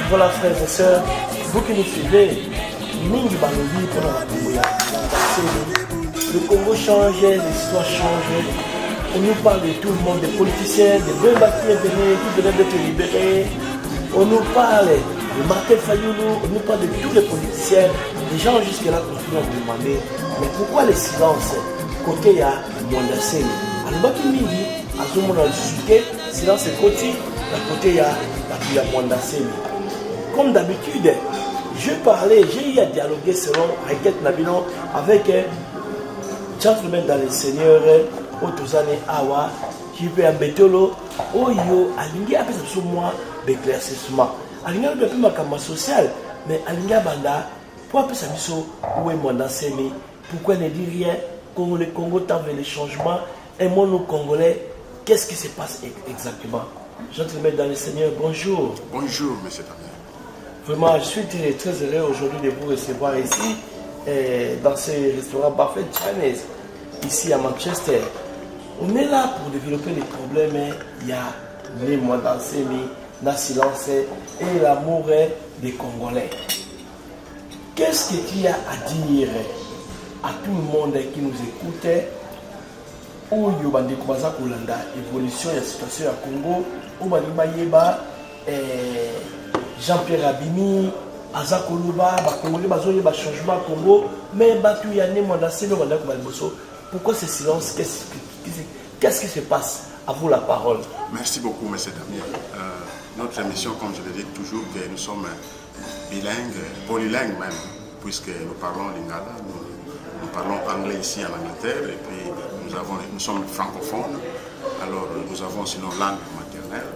Voilà frères et sœurs, vous qui nous suivez, le Congo changeait, l'histoire changeait. On nous parle de tout le monde, des politiciens, des Bemba qui venaient d'être libérés. On nous parle de Martin Fayoulou, on nous parle de tous les politiciens. Les gens jusque-là continuent à nous demander, mais pourquoi le silence? Côté il y a Mwandaseni. Alors, qui me dit, à ce moment-là, le silence est côté, à côté il y a Mwandaseni. Comme d'habitude, j'ai eu à dialoguer selon Requête Nabino avec gentleman dans les seigneurs, Otozane Awa, qui peut embêter l'eau, Oyo, Alingi a fait sur moi d'éclaircissement. Alingi a fait ma campagne sociale, mais Alingi a banda, pour appeler sa mission, où est mon enseignant, pourquoi ne dit rien, quand le Congo tend vers les changements, et moi, nous Congolais, qu'est-ce qui se passe exactement? Gentleman dans les seigneurs, bonjour. Bonjour, monsieur Damien. Vraiment, je suis très heureux aujourd'hui de vous recevoir ici, dans ce restaurant Buffet Chinese, ici à Manchester. On est là pour développer les problèmes. Il y a les mois d'enseignants, la silence et l'amour des Congolais. Qu'est-ce qu'il y a à dire à tout le monde qui nous écoute? Où il y a l'évolution de la situation à Congo, où il y a Jean-Pierre Abimi, Aza Koluba, Congolais, il y a changement au Congo, mais il y a des pourquoi ce silence? Qu'est-ce qui se passe? À vous la parole. Merci beaucoup, M. Damien. Notre émission, comme je le dis toujours, que nous sommes bilingues, polylingues même, puisque nous parlons lingala, nous parlons anglais ici en Angleterre, et puis nous sommes francophones, alors nous avons aussi nos langues maternelles.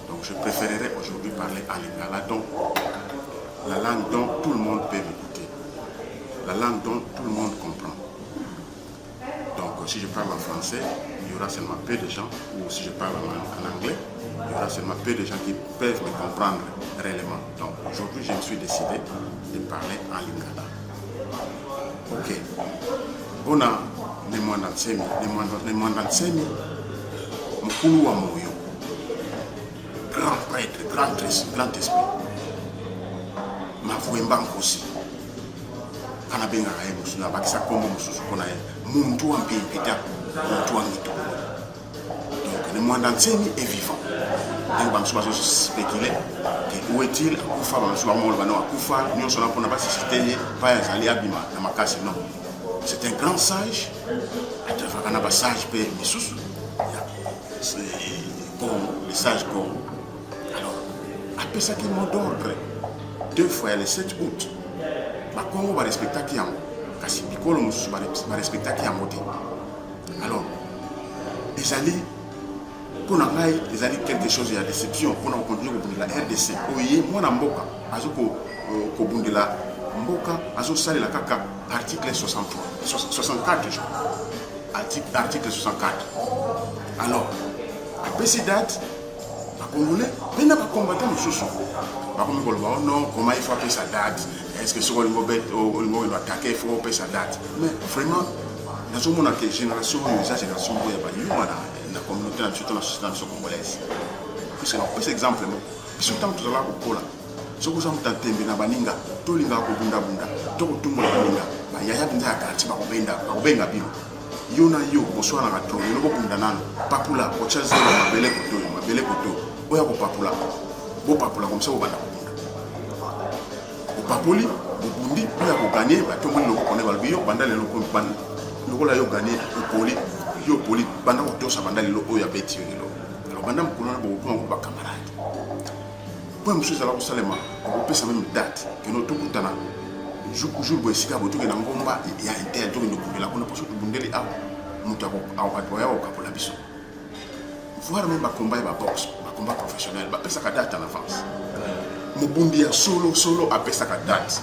Donc je préférerais aujourd'hui parler en lingala, donc la langue dont tout le monde peut m'écouter, la langue dont tout le monde comprend. Donc si je parle en français, il y aura seulement peu de gens, ou si je parle en anglais, il y aura seulement peu de gens qui peuvent me comprendre réellement. Donc aujourd'hui, je me suis décidé de parler en lingala. Ok. Bona ne mwandansemi, mkulu wa moyo. Grand prêtre, grand esprit. Mavouemba aussi. Kana benga kae musuna bakisa kombo mususu kona muntu wa mpipita muntu wa ngito. Donc le mwandansemi est vivant. Donc bamsuba so spéculer que où est-il akufa bamsuba molo bana akufa nyonso na pona basisiteye pa yazali abima na makasi non. C'est un grand sage. À travers un sage pe misusu. C'est comme les sages comme. Alors après ça qui m'a d'ordre 2 fois le 7 août. Congo va respecter qui yango kasi bikolo mususu va respecter qui yango te. Alors ezali pour ngai ezali quelque chose ya déception pour na continuer ko la RDC oye mwana mboka azoko ko bundela mboka azo salela kaka article 63 64 je crois article 64. Alors après cette date les Congolais ben na combattant mususu ba ko ngolo non comment il faut appeler sa date. Est-ce que sur le mobile il va attaquer, il faut payer sa date? Mais vraiment, nous avons une génération, qui la communauté, dans la société congolaise. Puisque, par exemple, si vous avez un peu si vous avez un peu de baninga, tout le monde a un tout le monde a il y a un quartier qui a yona yo bonsoir na ratro yo ko kundana papula ko chaze mabele koto oya ko papula comme ça au bana papoli bundi oya ko gagner batombo loko kone balbiyo bandale loko ban lokola yo gagner poli yo poli banda ko tosa bandale loko oya beti yo alors banda mkulona bo ko ba camarade pour monsieur zala ko salema ko pesa même date que no tukutana jour bo esika bo tukena ngomba ya intel to ndo kumela kuna poso bundeli a mutako au atoya o kapola biso voir même ba combat ba boxe ba combat professionnel ba pesa ka date en avance Mubundi ya solo apesa ka date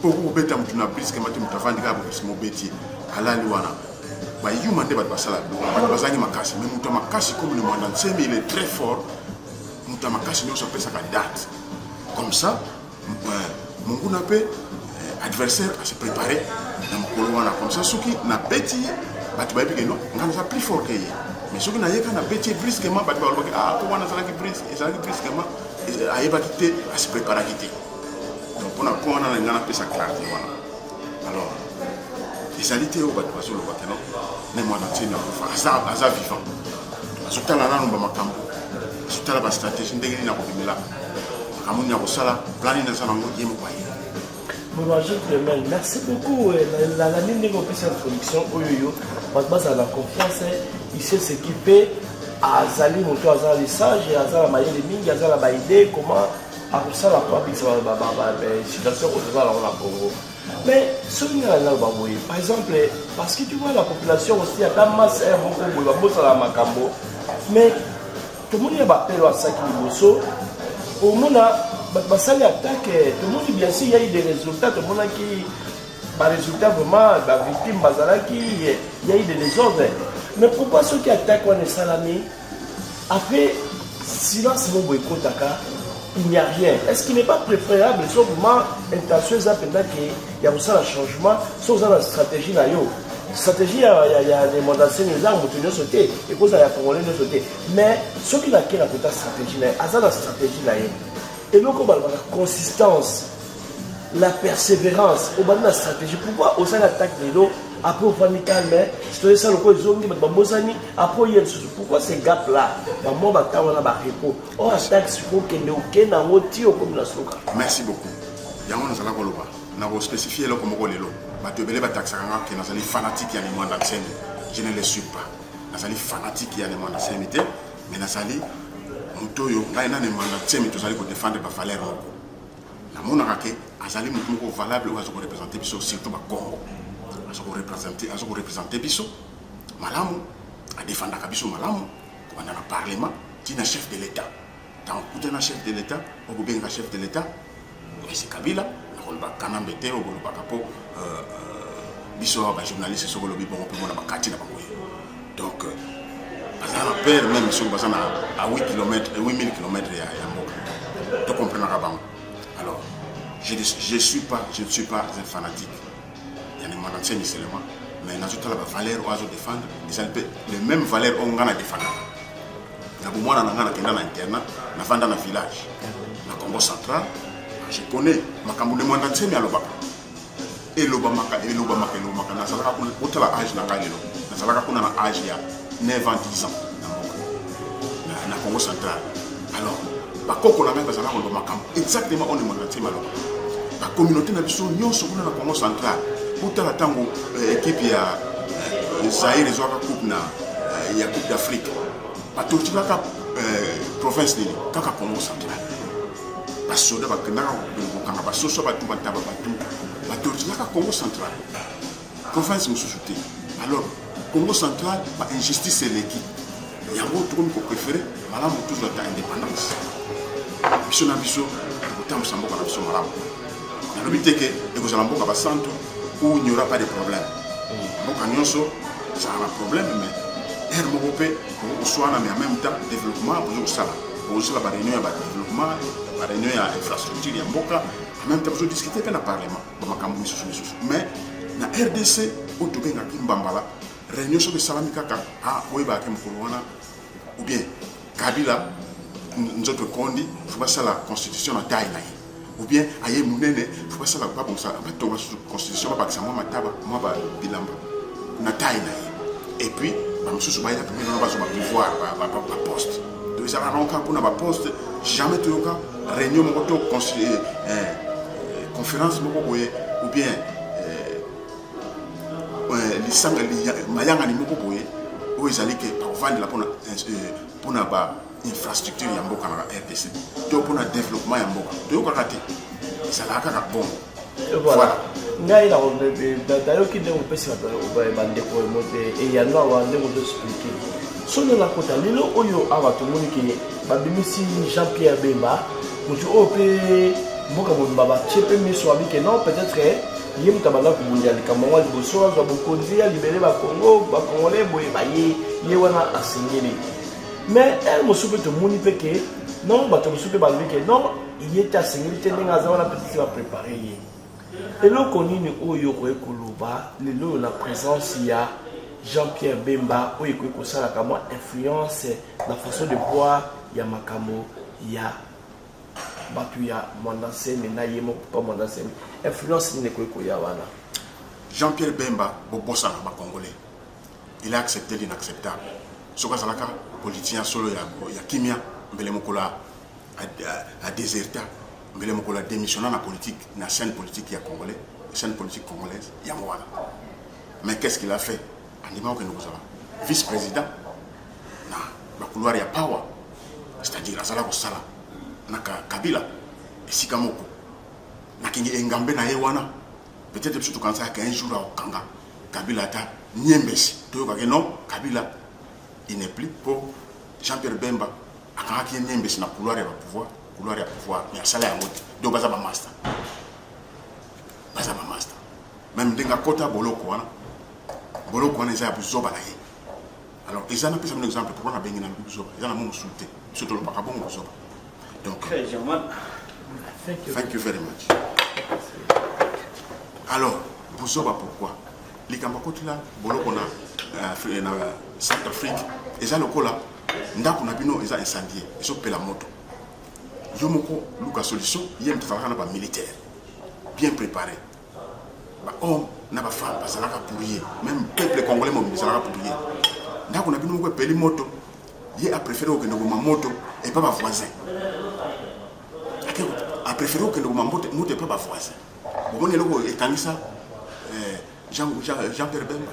pour vous bêter un peu plus que matin mutavandi kabo kisimo beti halali wana ba yuma nde ba basala ba bazani makasi mais muta makasi comme le monde entier il est très fort muta makasi nyo ça peut sa date comme ça mungu na pe adversaire à se préparer dans mokolo wana comme ça soki na beti batu ba biki non ngana plus fort que ye mais soki na yeka na beti brusquement batu ba loki ah ko wana sala ki brusquement ayeba kité à se préparer kité donc on a quoi on a ngana pe sa clarté wana alors les alités au batu basolo bakeno ne moi na tina ko fa aza vivant azota la nanu ba makambo azota la stratégie ndenge na ko bimela makambo nya ko sala plan ina sana ngo yemo kwa ye. Merci beaucoup. La ligne de cette introduction, à la confiance, il sait s'équiper à Zali, moto à Zali sage, à Zala Maïe de Ming, à Zala Baïdé, comment à ça la situation au Zala en Congo. Mais ce qui est par exemple, parce que tu vois la population aussi, à Damas, mais tout le monde est appelé à Saki Bosso, au monde basali attaque, tout le monde dit bien sûr il y a eu des résultats, tout le monde qui résultats vraiment la victime bazalaki, il y a eu des désordres. Mais pourquoi ceux qui attaquent on est salami après silence c'est bon boycott il n'y a rien. Est-ce qu'il n'est pas préférable sauf vraiment intention ça pendant qu'il y a aussi un changement, sauf dans la stratégie là yo. Stratégie il y a des mandations les armes pour sauter et cause il y a pour les sauter. Mais ceux qui la qui la stratégie là, à la stratégie là et donc, on a la consistance, la persévérance, on a la stratégie. Pourquoi on s'attaque les dos, après on va calme, c'est ça le coup, après il y a pourquoi ces gaps-là, on va repos, on attaque sur le merci beaucoup. Yango nazala koloba, na ko spécifier le comme kolelo. Ba tebele ba taxanga ke nazali fanatique ya les mois d'accès. Je ne le suis pas. Nazali fanatique ya les mois d'accès mais nazali mutoyo ngai na ne manda tsemi to sali ko défendre ba valeur moko na mona ke azali mutu moko valable ozo ko représenter biso surtout ba Congo azo ko représenter biso malamu a défendre ka biso malamu ko na parlement tina chef de l'état tant que na chef de l'état o ko benga chef de l'état c'est Kabila na ko ba kanambete o ko ba kapo biso ba journaliste so ko lobi bon ko mona ba kati na ba donc un père même si on passe à 8 km, 8000 km il y a un tu comprends alors je ne suis pas un fanatique il y a des moments seulement mais dans toute la valeur on doit défendre les mêmes valeurs on a défendre na pour moi na ngana kenda na interna na vanda na village na Congo central je connais makambo le monde entier mais aloba et loba maka na sala ko la âge na ngalo na sala ko na âge ya 9 ans, 10 ans dans le Congo central. Alors, la exactement on est monté alors. La communauté n'a pas dans le Congo central. Pour la tango équipe il y a Zaïre les autres coupe na il y a coupe d'Afrique. Pas tout la province de Kaka Congo central. Parce que là quand ba soso ba tout ba tout la Congo central. Province mususuté. Alors Congo central, l'injustice c'est l'équipe. Il y a un autre qu'on préfère, madame, tous notre indépendance. Biso na biso, autant sambo kana biso madame. Le but est que les gens vont centre où il n'y aura pas de problème. Donc à Nyonso, ça a un problème, mais air européen, pour soit mais en même temps développement, pour ça, pour ça la réunion à développement, la réunion à infrastructure, il y a Mboka, en même temps pour discuter dans le parlement, pour ma campagne mais na RDC, où tu viens à Kimbambala. Réunion sur le salami kaka ah oui bah comme Corona ou bien Kabila nous autres condi faut pas ça la constitution na taille ou bien aye munene faut pas ça la pas comme ça ba to constitution ba ça moi mataba moi ba bilamba na taille et puis ba mususu ba ya premier na ba so ba pouvoir ba poste donc ça va encore pour na ba poste jamais to yoka réunion mo to conférence mo ko ou bien mayanga ni moko boye o ezali ke pa vendre la pour na ba infrastructure ya mboka na RDC to pour na développement ya mboka to yoka kati ça la kaka bon voilà ngai la d'ailleurs qui devons passer ba bande ko mote et ya no wa ndemo de expliquer solo la kota lelo oyo aba to moni ki ba bimisi Jean-Pierre Bemba mutu ope mboka mobimba tchepe miso abi que non peut-être yé mutabanda kubundia likamwa liboso wa bokonzi ya libéré ba Congo ba Congolais boye ba yé wana asingeli mais elle mo soupe to moni pe que non ba to soupe ba lui que non il est asingeli te ndinga za wana peut-être va préparer yé et là konini oyo ko ekoloba lelo na présence ya Jean-Pierre Bemba oyo ko sala kama influence la façon de voir ya makambo ya batu ya Mwandasemi na yemo pas Mwandasemi influence ni ko ya wana Jean-Pierre Bemba bobosa na Congolais il a accepté l'inacceptable soka salaka politicien solo ya kimia mbele mokola a déserta mbele mokola démissionner na politique na scène politique ya congolais scène politique congolaise ya wana mais qu'est-ce qu'il a fait andima ko nous vice-président na ba couloir ya power c'est-à-dire azala ko sala na Kabila esika moko na kingi engambe na ye wana peut-être surtout quand ça qu'un jour au Kanga Kabila ta niembesi to ka non Kabila il n'est plus pour Jean-Pierre Bemba akanga ki niembesi na couloir ya pouvoir ya sala ya moto donc baza ba master même denga kota boloko wana za buzoba na ye alors ils en ont pris un exemple pour on a bengi na buzoba ils en ont monsulté surtout le pakabon buzoba. Donc, thank you very much. Alors, Buzoba pourquoi? Les Kambakotila, Bolokona, Centrafrique, et ça le cola, Ndako Nabino, ils ont incendié, ils ont payé la moto. Yomoko, Luka Solution, il y a un militaire, bien préparé. Homme, n'a pas femme, ça l'a pourrier. Même peuple congolais, ça l'a pourrier. Ndako Nabino, il paye la moto, il a préféré que nous avons moto et pas ma voisin. A préféré que nous n'ayons pas ma voisin. Bon, on est ça, Jean-Pierre Bemba,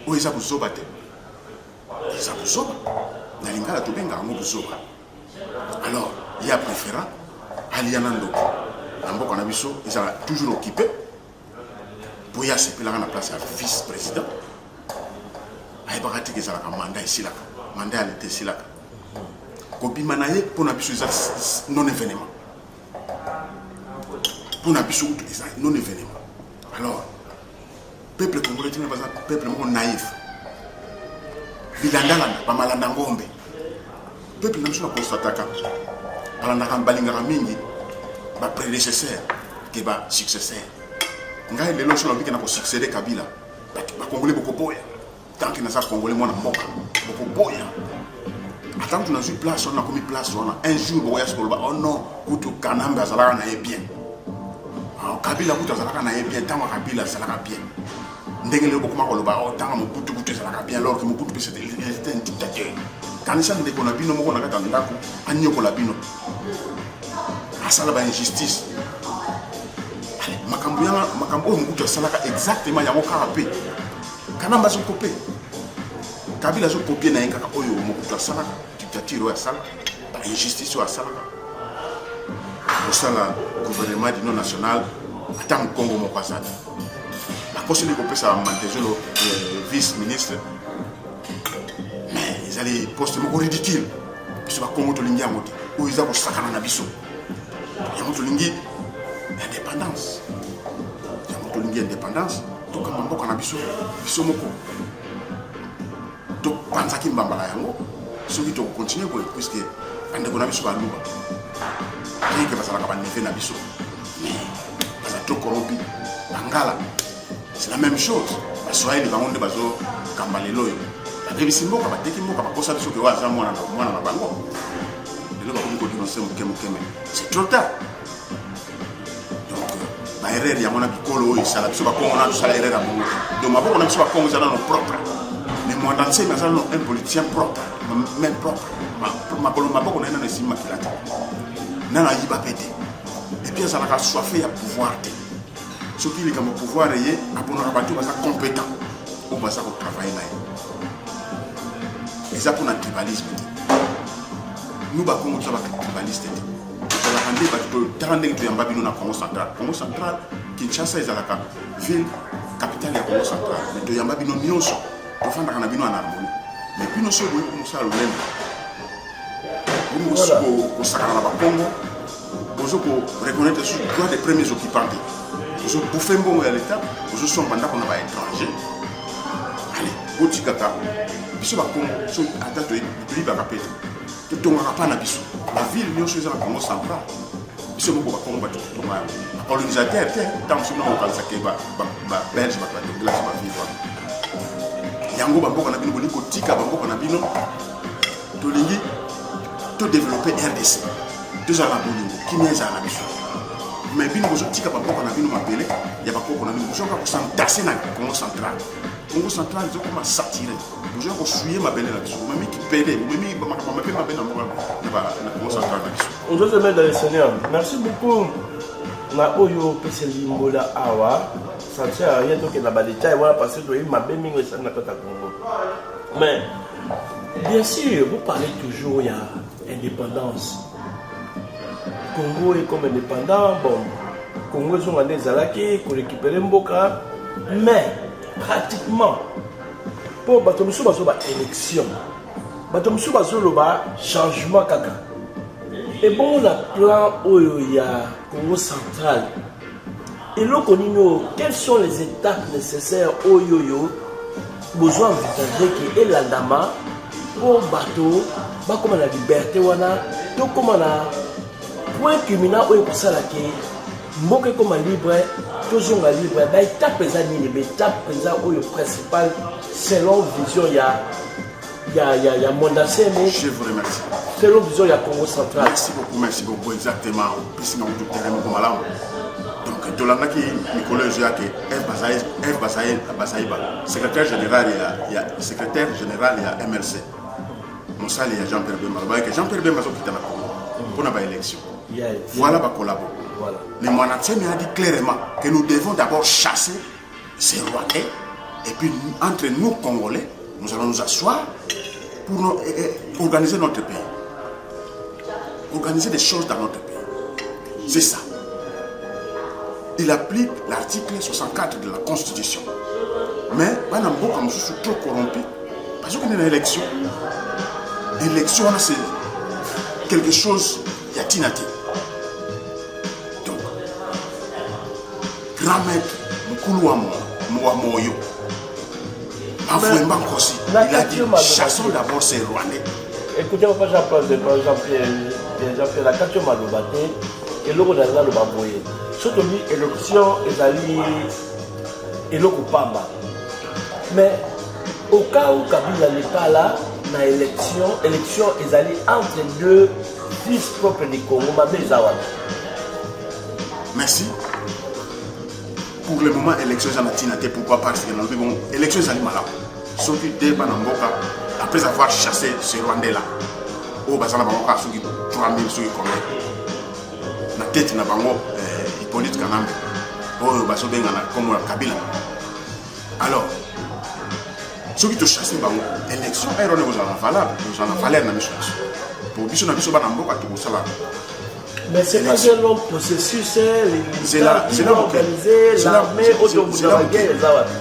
où ils ont besoin de ils ont besoin de l'ingala tout bien dans besoin. Alors, il y a préféré Alianando. Nambo Kanabiso, ils ont toujours occupé. Pour y accepter la place à vice-président. Il y a un mandat ici là. Mandat à l'été ici là. Kopi Manaye pour n'a plus non événement. Pour n'a plus non événement. Alors, peuple congolais n'est pas un peuple naïf. Bilandala, pas malanda ngombe. Peuple n'a pas constaté que malanda kambalinga mingi, ba prédécesseur, qui ba successeur. Ngai lelo sur l'objet qui n'a pas succédé Kabila. Ba congolais beaucoup boya. Tant qu'il n'a pas congolais moi na moka, beaucoup boya. Tant que nous avons une place, on a commis place, on a un jour, on a dit, oh non, Koutou Kanamba, ça l'a bien. Kabila, Koutou, ça l'a bien, tant que Kabila, ça l'a bien. Ndengele, beaucoup de gens, tant que Koutou, ça l'a bien, alors que Koutou, c'était un dictateur. Quand il s'agit de Konabino, on a dit, on a dit, Kolabino. Ah, ça l'a injustice. Makambo, Koutou, ça l'a exactement, il y a un carapé. Kanamba, son copé. Kabila, son copé, n'a pas de Koutou, ça l'a. Tiro ya sala, injustice ya sala. Au sein du gouvernement d'union nationale, attend Congo mon passage. La possibilité de ça Mantezolo vice-ministre, mais ils allaient poster mon ridicule. Parce que Congo to lingi amote, où ils ont sakana na biso. Yamoto lingi indépendance. Yamoto lingi indépendance. Donc quand on a biso, biso moko. Donc panzaki mbambala yango. Ceux qui continuent puisque quand on a vu sur la loi, bien que ça va pas never na biso, mais ça trop corrompu. Angala, c'est la même chose. Soit il va on de bazo kambalelo. La révision va dès qu'il va pas ça sur que wa za mwana na bango. Le ba ko dénoncer mukeme. C'est trop tard. Donc ba erreur ya mona bikolo o sala biso ba ko on a sala erreur à bongo. Donc ma ko on a biso ba ko za na propre. Mais moi dans ces mais un politicien propre. Même propre. Ma beaucoup on a un estime makilata. Nana yiba pété. Et puis ça a soifé à pouvoir. Ce qui est comme pouvoir est à pour rabattre ça compétent. On va ça travailler là. Et ça pour notre tribalisme. Nous ba Congo ça va tribaliste. Ça va rendre ba rendre que yamba bino na Congo central. Congo central Kinshasa ezalaka ville capitale ya Congo central. Mais to yamba bino nyonso. To fanda kana bino en harmonie. Mais puis nous sommes comme ça le même. Nous sommes au Sakana Congo, vous reconnaître le droit des premiers occupants. Vous bouffez un bon à l'État, vous sommes pendant qu'on va étranger. Allez, vous dites que vous avez la ville, nous sommes dans la Congo centrale. Nous sommes dans la Congo centrale. Les colonisateurs, tant que nous sommes dans la Belge, yango bamboka na bino bolingo tika bamboka na bino tolingi to développer RDC deux ans na bolingo kimia za na biso mais bino bozo tika bamboka na bino mabele ya bakoko na bino bozo ka s'entasser na Congo central zo comme satirer bozo ko suyer mabele na biso même qui pède même makambo mabele na Congo central na biso. On doit se mettre dans le Seigneur. Merci beaucoup. Na oyo peseli mbola awa. Ça ne sert à rien donc la détail voilà parce que ma belle mine ça n'a pas Congo. Mais bien sûr, vous parlez toujours il y a indépendance. Congo est comme indépendant, bon, Congo sont en Zalaki pour récupérer Mboka, mais pratiquement pour Batomsou bazoba élection, Batomsou bazoba changement kaka. Et bon la plan où il y a Congo central. Et là, quelles sont les étapes nécessaires au yo-yo besoin d'envisager que et la dama pour bateau, bah comme la liberté wana, tout comme la point culminant où il ça la qui, moque comme libre, toujours libre, bah étape présente ni étape présente où le principal selon vision il y a Mondassé mais je vous remercie. Selon vision il y a Congo central. Merci beaucoup exactement. Puis nous tout terrain comme là. Donc, Tolanda qui Nicolas Joaquin, F. Basaïba, secrétaire général, il y a MLC. Moussa, il y a Jean-Pierre Bemba. Jean-Pierre Bemba qui est dans la Congo pour la élection. Voilà, va collaborer. Le Monatsé a dit clairement que nous devons d'abord chasser ces Rwandais et puis entre nous, Congolais, nous allons nous asseoir pour organiser notre pays. Organiser des choses dans notre pays. C'est ça. Il applique l'article 64 de la Constitution. Mais, je suis trop corrompu. Parce qu'on est dans l'élection. L'élection, c'est quelque chose, il y a tinati. Donc, grand maître, Mouamoyo, il a dit, chassons d'abord ces Rwandais. Écoutez, Jean-Pierre, la question m'a débattu, et l'eau dans le baboye. Surtout l'élection est le Pamba. Mais au cas où Kabila n'est pas là, dans l'élection est allée entre deux fils propres du Congo, merci. Pour le moment, l'élection est en pourquoi parce que l'élection est allée malade. Sauf que dès après avoir chassé ce Rwandais là, au Bazana Bangoka, ceux qui 3000 ceux qui connaissent. La tête n'a pas Hippolyte Kanambe, au Basobengana, comme Kabila. Alors, ceux qui te chassent, l'élection est valable, nous en valeur dans les choses. Pour Bissou Nabiso Banamboka, tout ça là. Mais c'est pas un long processus, c'est là organisé, l'armée,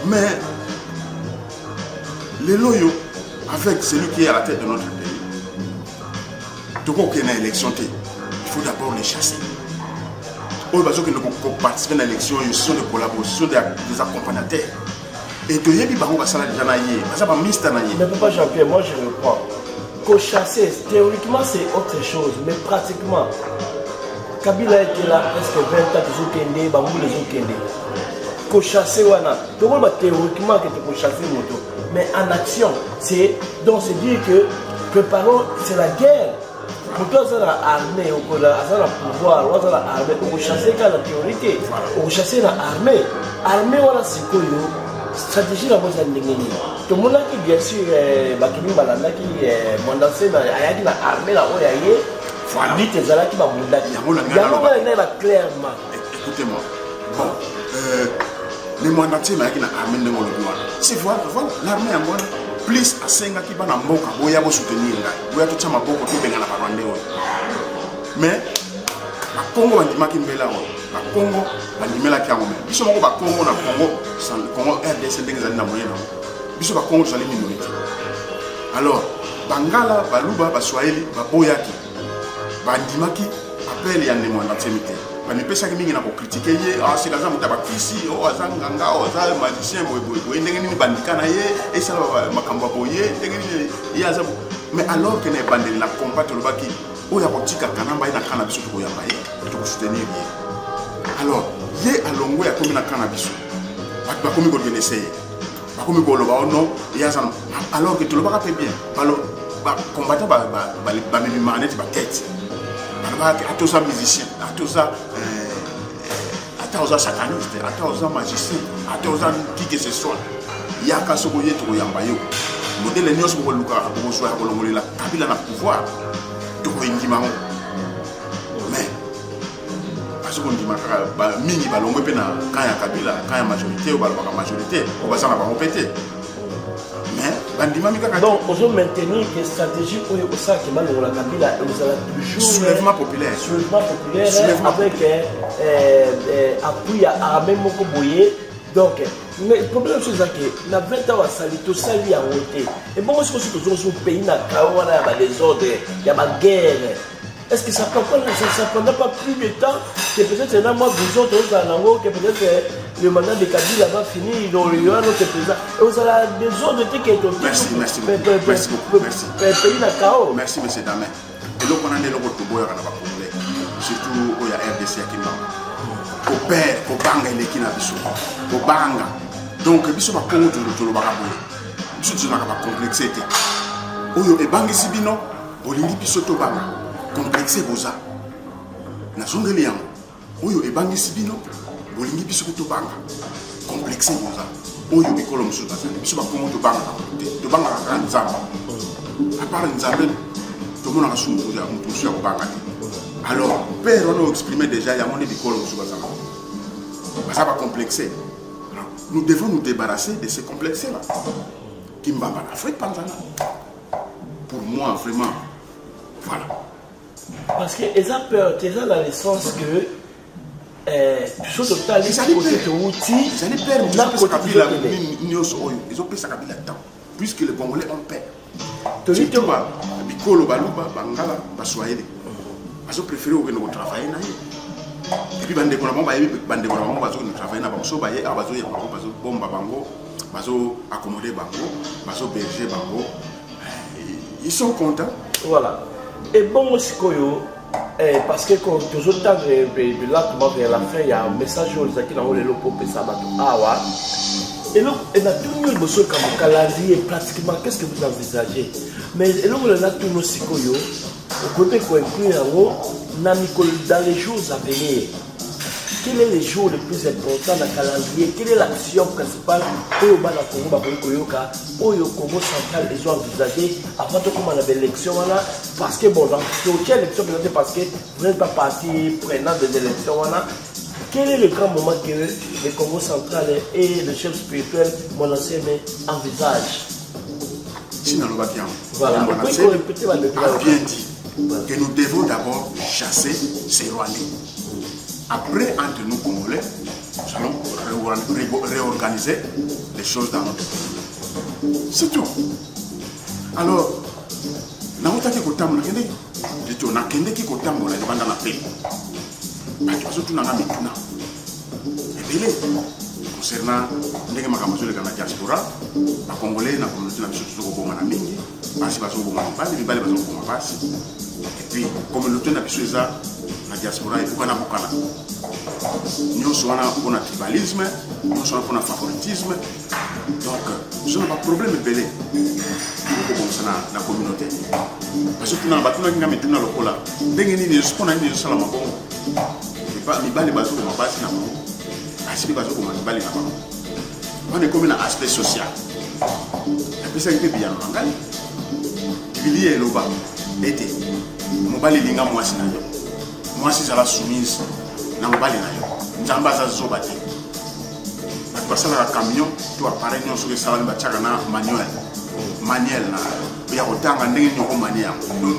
mais les loyaux, avec celui qui est à la tête de notre pays, tout le monde qui est dans l'élection, il faut d'abord les chasser. Aux gens qui ne peuvent pas participer à l'élection, ils sont des collaborateurs, des accompagnateurs. Et tu y a des gens qui sont déjà mais papa Jean-Pierre, moi je le crois. Qu'au chasser, théoriquement c'est autre chose, mais pratiquement, Kabila était là presque 20 ans, les gens qui ont qu'au chasser, théoriquement que tu peux chasser une moto. Mais en action, c'est dire que préparons, c'est la guerre. Pour toi, c'est l'armée, c'est le pouvoir, c'est l'armée. On chasser la théorie, on chasser l'armée. L'armée, voilà, c'est quoi stratégie la base ndengeni. Tout le monde qui bien sûr, Bakimi Malanda qui mondancé dans l'armée là, où il y a voilà. Vite, les Zala qui va mondacer. Il y a clairement. Écoutez-moi. Bon, les mondancés, mais qui n'a armée de mon c'est voilà, l'armée en voilà. Plus à 5 qui va dans Moka, où il y a soutenir là, où il y a tout ça, ma beaucoup qui vient à la parole. Mais, la Congo, on dit ma Kimbela, la Congo, on dit la Kiamome. Ils sont au Congo, la Congo, RDC, des années moyennes. Ils sont au Congo, c'est les minorités. Alors, Bangala, Baluba, Baswahili, Baboyaki, Bandimaki, appel ya ndemo na tsemite ba mi pesa ki mingi na ko critiquer ye c'est kaza mutaba kisi azanga oza magicien boy ndenge nini bandika na ye et ça makambo boye ndenge nini ya za mais alors que ne bandeli na combattre le baki oya kotika kanamba ina kana biso to yamba ye to ko soutenir ye alors ye alongo ya komi na kana biso ba komi ko essayer ba komi ko loba ono ya ça alors que tout le baka bien alors ba combattre ba mi manette ba tête ba atoza musicien atoza atoza sataniste atoza magicien atoza qui que ce soit yaka soko ye to yamba yo modèle nyos ko luka ko so ya ko longolela kabila na pouvoir to ko ngima mais parce que ndima ba mingi ba longo pe na kaya kabila kaya majorité ou ba majorité on va ça na ba répéter mais bandima mika donc on doit maintenir que stratégie pour ça qui va dans la kabila et vous allez toujours soulèvement populaire avec appui à armée moko boyer. Donc, mais le problème c'est que na 20 ans ça tout ça lui a monté. Et bon, est-ce que c'est toujours un pays na kawana ya désordre, il y a ma guerre. Est-ce que ça prend pas plus de temps que peut-être là moi vous autres que peut-être le mandat de Kabila va finir, il y aura notre président. Et vous avez des ordres qui est merci beaucoup. Pays na kao. Merci monsieur Damé. Et donc on a des logos de boya na ba congolais. Surtout au ya RDC qui m'a au père au banga il est qui na biso au banga donc biso ba kongo tolo ba kaboye biso tuna ka complexité oyo e bangi sibino bolingi biso to banga complexé boza na zongeli yango oyo e bangi sibino bolingi biso to banga complexé boza oyo bikolo musu bazali biso ba kongo to banga ka nzamba à part nzambe to mona ka sumu ya mutu ya banga. Alors, père, on a exprimé déjà, il y a mon école ça va complexer. Nous devons nous débarrasser de ces complexes-là. Qui m'a pas l'Afrique, pour moi, vraiment. Voilà. Parce qu'ils ont peur, ils ont la licence que chose totale, ils ont peur ça Kabila temps. Puisque les Congolais ont peur. Surtout, Bikolo, Baluba, Bangala, Baswahili. Ils ont préféré travailler. Et puis, bande ko bazo travailler na bango baye abazo ya bazo bomba bango bazo accommoder bango bazo berger bango ils sont contents. Voilà. Et bon aussi parce que quand toujours temps là vers la fin il y a un message qui dans le lopo pesa bato awa et là on a tout le monde comme calendrier pratiquement qu'est-ce que vous envisagez mais et là on a tout nos sikoyo au côté qu'on inclut dans les jours à venir. Quel est le jour le plus important dans le calendrier? Quelle est l'action principale pour le Congo central ils ont envisagé avant de commencer l'élection parce que bon, dans l'élection parce que vous n'êtes pas parti prenant des élections. Quel est le grand moment que le Congo central et le chef spirituel Monassemé envisagent? Voilà, a bien dit que nous devons d'abord chasser, s'éloigner. Après, entre nous Congolais, nous allons réorganiser les choses dans notre pays. C'est tout. Alors, nous avons dit que nous avons dit que nous concernant les diaspora, les Congolais, la communauté et puis, comme nous tenons la diaspora, il faut qu'on ait nous sommes pour le tribalisme, nous sommes pour le favoritisme. Donc, ce n'est pas de problème belé dans la communauté. Parce que nous avons dit que nous avons dit que nous avons dit que nous avons dit que nous avons dit on est comme un aspect social. La personne qui est bien en Angali, il y a l'oba, l'été. Mobali linga mwasi na yo. Mwasi zala soumise na mobali na yo. Nzamba za zobati. Batu basala ka camion to appareil nyonso ke sala ba chaka na manuel. Manuel na ya kotanga ndenge nyoko manuel.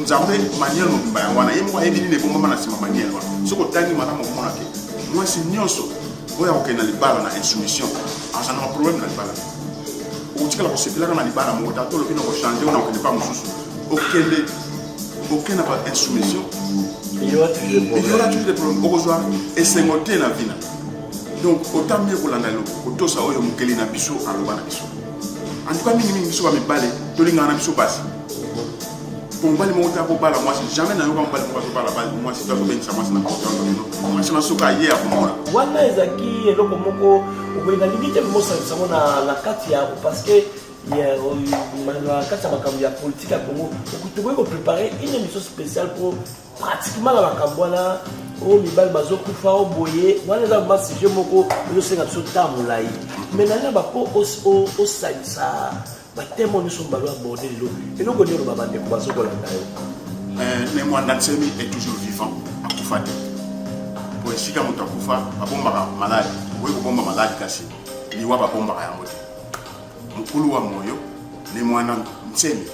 Nzambe manuel no bimba wana yemo ebi ni bomba na sima manuel wana. Soko tangi mata mo mona ke. Mwasi nyonso boya okena libala na insoumission. Asa na problème na libala. Utika la kosepela na libala mo tato lo bino ko changer na okene pa mususu. Aucune insoumission. y aura toujours des problèmes. Il y aura toujours des problèmes. Aujourd'hui, et c'est monté la vie. Donc, autant mieux pour l'analo, autant ça, on a un biso, un loba na biso. En tout cas, minimum, biso va me baler, tout le monde a biso passe. Pour me baler, mon temps pour baler, moi, jamais n'a eu un baler pour baler, moi, c'est toi qui ça, moi, c'est n'importe quoi. Moi, c'est ma souka hier pour moi. Wana ezaki eloko moko okoyina limite mosangisango na kati ya parce que na kati ya makambo ya politique ya Congo tokoki koprépare une émission spéciale pour pratiquement na makambo wana oyo mibali bazokufa oyo boye wana eza ma sujet moko ezosenga biso ta molai mais nanga bapo osalisa batemo nyonso balo aborde lelo eloko nini oloba bandeko bazokolanda yo. Mais Mwanda Nsemi est toujours vivant akufa te po esika moto akufa babombaka maladi oyo kobomba maladi kasi liwa babombaka yango te mokulu wa moyo ne Mwanda Nsemi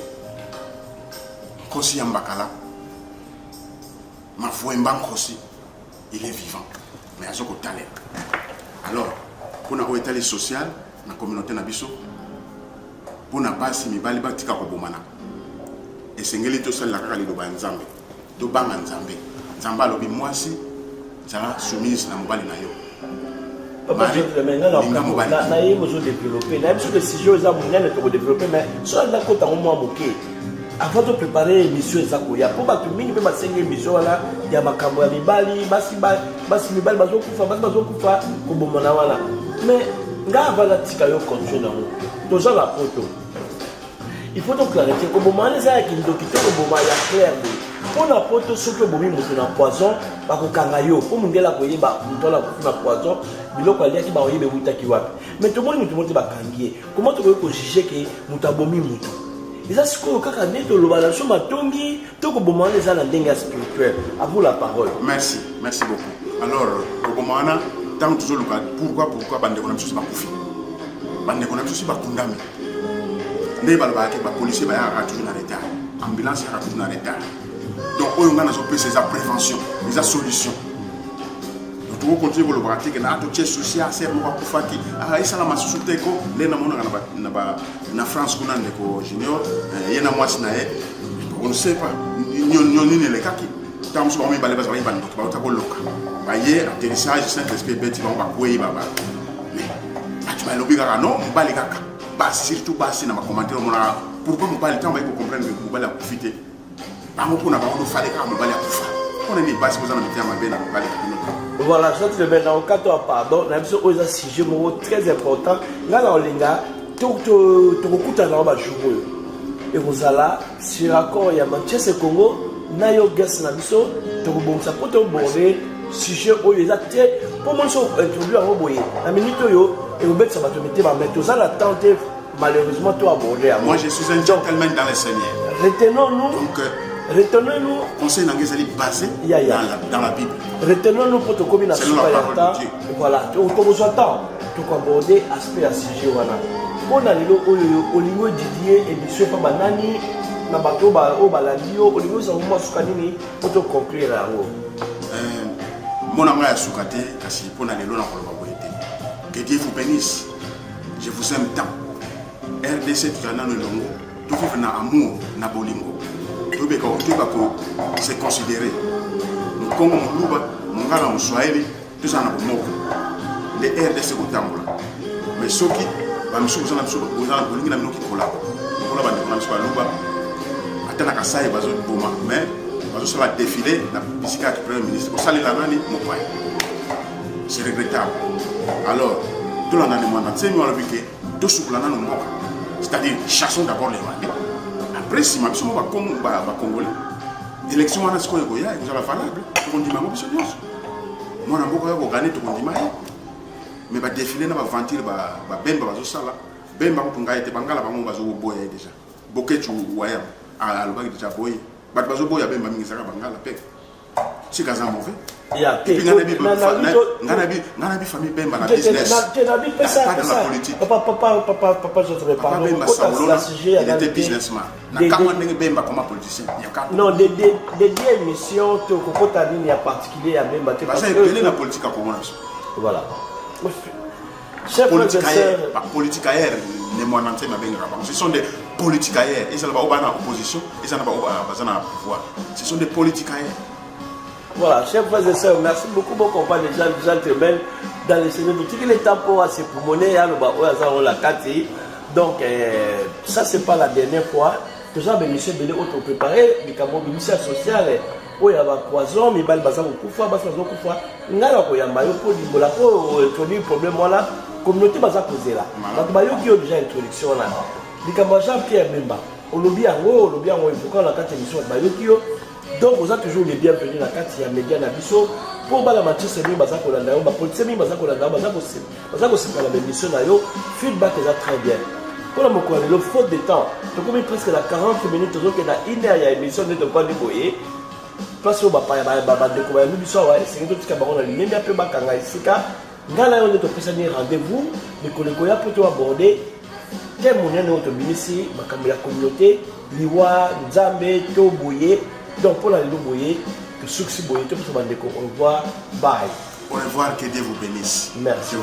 nkosi ya mbakala Mafwemba Nkosi il est vivant mais azoko talela alors pona o état social na communauté na biso pona basi mibali batika kobomana esengeli to sala kaka liloba nzambe to banga nzambe nzamba lobi mwasi zala soumise na mobali na yo papa je maintenant na yemo zo développer na biso que si je za munene to développer mais so la kota mo moké avant de préparer émission ezako ya po batu mingi pe basenga émission wala ya makambo ya mibali basi mibali bazokufa kobomana wana mais nga vala tika yo continuer na mo to za la poto il faut donc clarifier que bomane za ki ndoki to bomaya ya clair pour la poto soki bomi mutu na poison bakokanga yo po mungela koyeba mutola kufuna poison biloko alia ki ba oyebe mutaki wapi mais to moni mutu mote bakangie comment to ko juger que mutabomi mutu eza sikoyo kaka nde toloba na so matongi tokobomana eza na ndenge ya spirituel. À vous la parole. Merci beaucoup. Alors kobomana tant toujours luka pourquoi bandeko na biso bakufi bandeko na biso bakundami nde balobaki bapolisier bayaka toujours na retard ambulance yaka toujours na retard donc oyo nga nazopesa eza prévention eza solution tout continuer pour le pratique na to social c'est mo bakufaki isala masusu teko le na mona na France kuna ndeko junior yena mwasi na ye on ne sait pas nyoni le kaki tam so ba bale ba ndoko ba ta koloka ba ye atterrissage Saint-Esprit beti ba kwei baba mais tu m'as lobby kaka non mbali kaka ba surtout ba si na ma commentaire mona pourquoi mbali tant ba ko comprendre que mbali a profiter ba mo pona ba on fallait ka mbali a kufa on est basi ko za na mitia mabe na mbali ka. Voilà, je te mets dans le cadre pardon, on a besoin d'un sujet très important. Là, dans les gars, tout le monde a joué. Et vous allez, sur l'accord, il y a Manchester Congo, Nayo Gas Nabiso, tout le monde a border sujet où ils étaient pour moi, introduire à Roboye. La minute où et vous mettez ça va te mettre, mais tout ça, la tente malheureusement, tout aborder. Moi, je suis un gentleman dans le Seigneur. Retenons-nous. Retenons-nous. Conseil d'engagement basé dans la Bible. Retenons-nous pour te communiquer sur la Bible. Voilà, on commence à temps. Tu peux aborder aspect à sujet. On a au niveau Didier et monsieur Pabanani, Nabato au Baladio, au niveau de Samouma Soukanini, pour te conclure là. Mon amour est Soukate, parce que pour aller loin, que Dieu vous bénisse. Je vous aime tant. RDC, tu as un longo. Tu fais un amour, na bolingo. C'est considéré. Nous Congo Muluba, nous allons en Swahili, tout ça n'a pas mot. Les RDC au Tambola. Mais ceux qui, vous allez nous qui collaborent. Nous allons nous Luba. Attends à ça et bazo Bouma. Mais bazo ça va défiler la bisika du Premier ministre. Au salut la nani, mon père. C'est regrettable. Alors, tout le monde a demandé, c'est nous à l'habitude, tout ce que l'on a nous moque. C'est-à-dire, chassons d'abord les Rwandais. Après, si ma mission va Congolais, l'élection à la Sikoya, vous allez valable. On dit ma mission. Moi, je vais gagner tout le monde. Mais va défiler, va ventir, va bemba, va sala. Bemba, on va être bangala, on va jouer au boy déjà. Boké, tu vois, à l'obag déjà boy. Va jouer au boy, bemba, mingizara, bangala, pek. C'est gazan mauvais. Il y a des familles bemba, la business. Pas dans la politique. Papa, je te réponds. Il était businessman. Non, des émissions, tu as dit, il y a particulier à Bemba. Parce que la politique à commencer. Voilà. Politique aérienne, ce sont des politiques aériennes. Ils sont pas en opposition, ils sont pas au pouvoir. Ce sont des politiques aériennes. Voilà, chers frères et sœurs, merci beaucoup mon compagnon de gentlemen dans les Seigneurs. Il est temps pour se pulmoner, la carte. Donc, ça, c'est pas la dernière fois. Que j'ai bénéficié de l'autre préparé, mais comme on bénéficie social, où il y a un poison, mais il y a un poison, il y a un problème, la communauté va poser là. Il y a déjà une introduction là. Il y a Jean-Pierre Memba, on l'a bien, il faut la carte émission de donc vous êtes toujours les bienvenus dans la carte de médias Nabiso pour la Manchester City, Bazako Landa, Police, Bazako Landa, Bazako c'est pas la même mission d'ailleurs, feedback est très bien. Pour la Mokouane, le faute de temps, tu as presque la 40 minutes, tu as une heure, il y a une émission de quoi déboyer. Place au Bapa, découvrir une émission, c'est une autre cabaret, on a mis un peu Bakanga ici, Ngala, on est au présent rendez-vous, les collègues pour aborder. Quel moyen de notre ministère, la communauté, Liwa, Nzambe, Toboye. Donc pour la Boye, que succès Boye, tout le monde au revoir, bye. Au revoir, que Dieu vous bénisse. Merci.